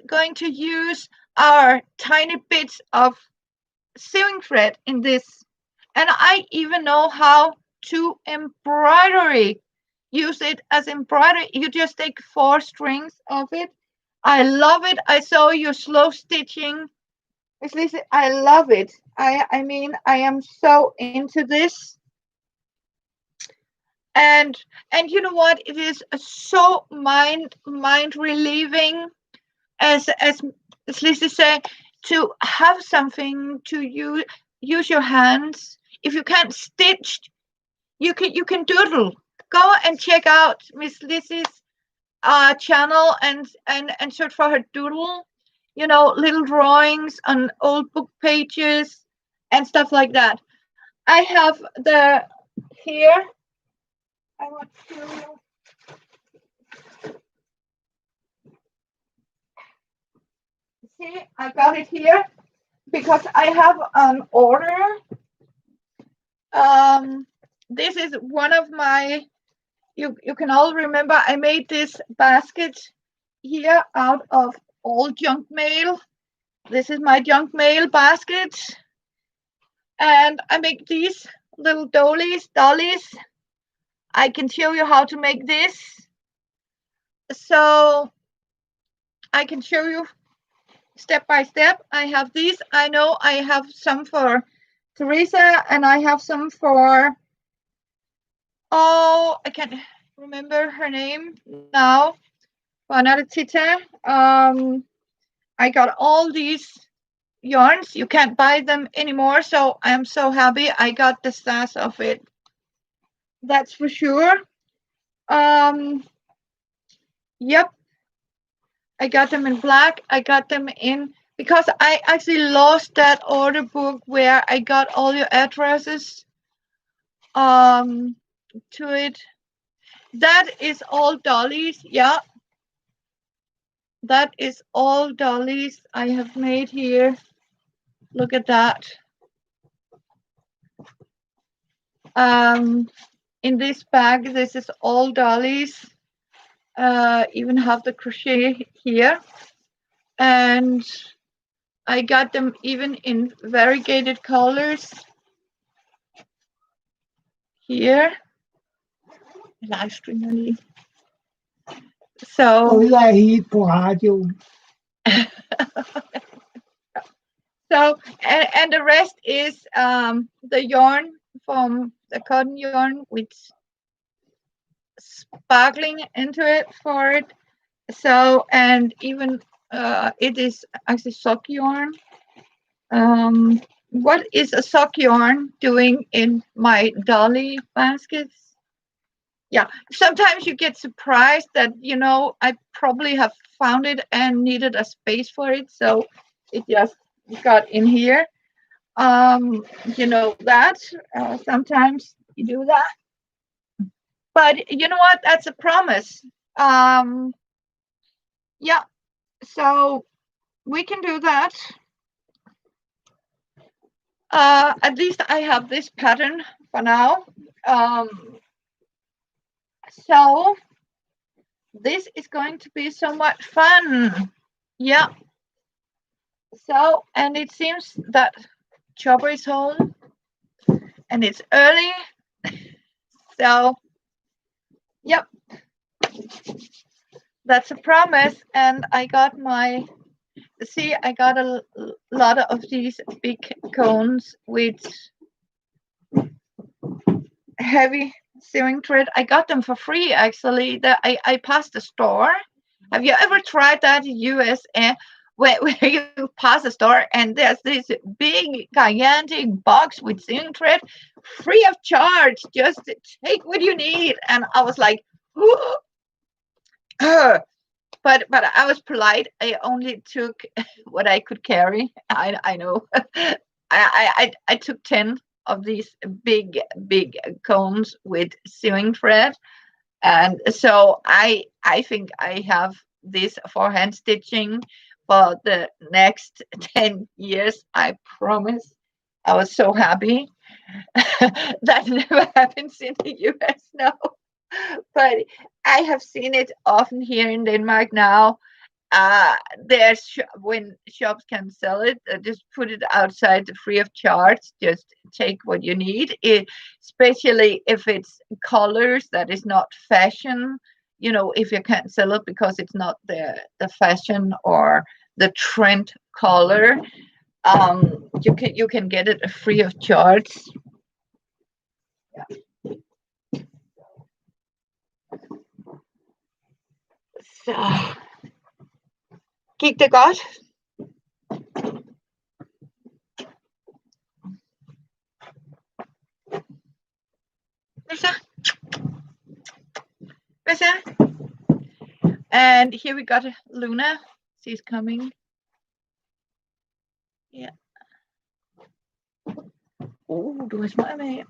going to use our tiny bits of sewing thread in this. And I even know how to embroidery. Use it as embroidery. You just take 4 strings of it. I love it. I saw you slow stitching. Miss Lizzie, I love it. I mean, I am so into this. And you know what? It is so mind relieving, as Lizzie said, to have something to use your hands. If you can't stitch, you can doodle. Go and check out Miss Lizzie's channel and search for her doodle. Little drawings on old book pages and stuff like that. I have the here. I want to show you. See, I got it here because I have an order This is one of my, you can all remember I made this basket here out of all junk mail. This is my junk mail basket. And I make these little dollies. I can show you how to make this. So I can show you step by step. I have these. I know I have some for Teresa and I have some for, oh, I can't remember her name now. For another Tita. I got all these yarns. You can't buy them anymore, so I'm so happy I got the stash of it. That's for sure. Yep. I got them in black. I got them in, because I actually lost that order book where I got all your addresses to it. That is all dollies. Yeah. That is all dollies I have made here. Look at that. In this bag, this is all dollies. Even have the crochet here. And I got them even in variegated colors here. Livestream. So. So, and the rest is the yarn from the cotton yarn with sparkling into it for it. So, and even it is actually sock yarn. What is a sock yarn doing in my dolly baskets? Yeah, sometimes you get surprised that, you know, I probably have found it and needed a space for it, so it just got in here. You know that sometimes you do that, but you know what? That's a promise. Yeah, so we can do that. At least I have this pattern for now. So this is going to be so much fun. Yeah. So, and it seems that Chopper is home and it's early. So, yep. That's a promise. And I got my, see, I got a lot of these big cones with heavy sewing thread. I got them for free, actually. I passed the store. Have you ever tried that in US where you pass a store and there's this big gigantic box with sewing thread free of charge? Just take what you need. And I was like, but I was polite. I only took what I could carry. I know. I took 10 of these big combs with sewing thread, and so I think I have this for hand stitching for the next 10 years. I promise. I was so happy. That never happens in the US now, but I have seen it often here in Denmark now. There's when shops can sell it, just put it outside free of charge. Just take what you need, especially if it's colors that is not fashion. You know, if you can't sell it because it's not the fashion or the trend color, you can get it free of charge. Yeah. Så gik det godt? Hvad så? And here we got Luna. She's coming. Yeah. Du har smøger med hjem.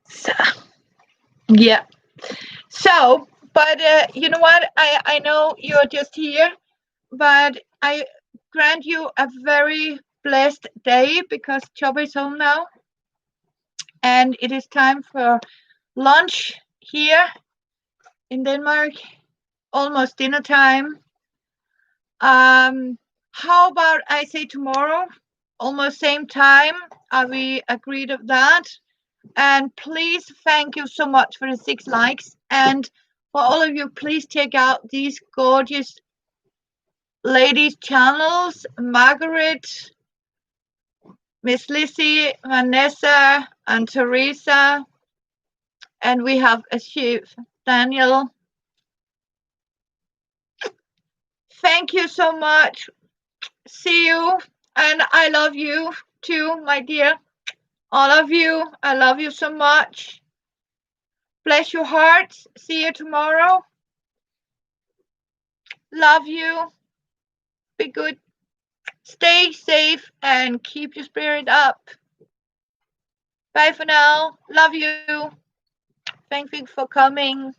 So, yeah. So, but you know what? I know you're just here, but I grant you a very blessed day because Chopper is home now. And it is time for lunch here in Denmark. Almost dinner time. How about I say tomorrow? Almost same time. Are we agreed of that? And please, thank you so much for the 6 likes. And for all of you, please check out these gorgeous ladies' channels. Margaret, Miss Lizzie, Vanessa, and Teresa. And we have a chef, Daniel. Thank you so much. See you. And I love you too, my dear. All of you. I love you so much. Bless your hearts. See you tomorrow. Love you. Be good. Stay safe and keep your spirit up. Bye for now. Love you. Thank you for coming.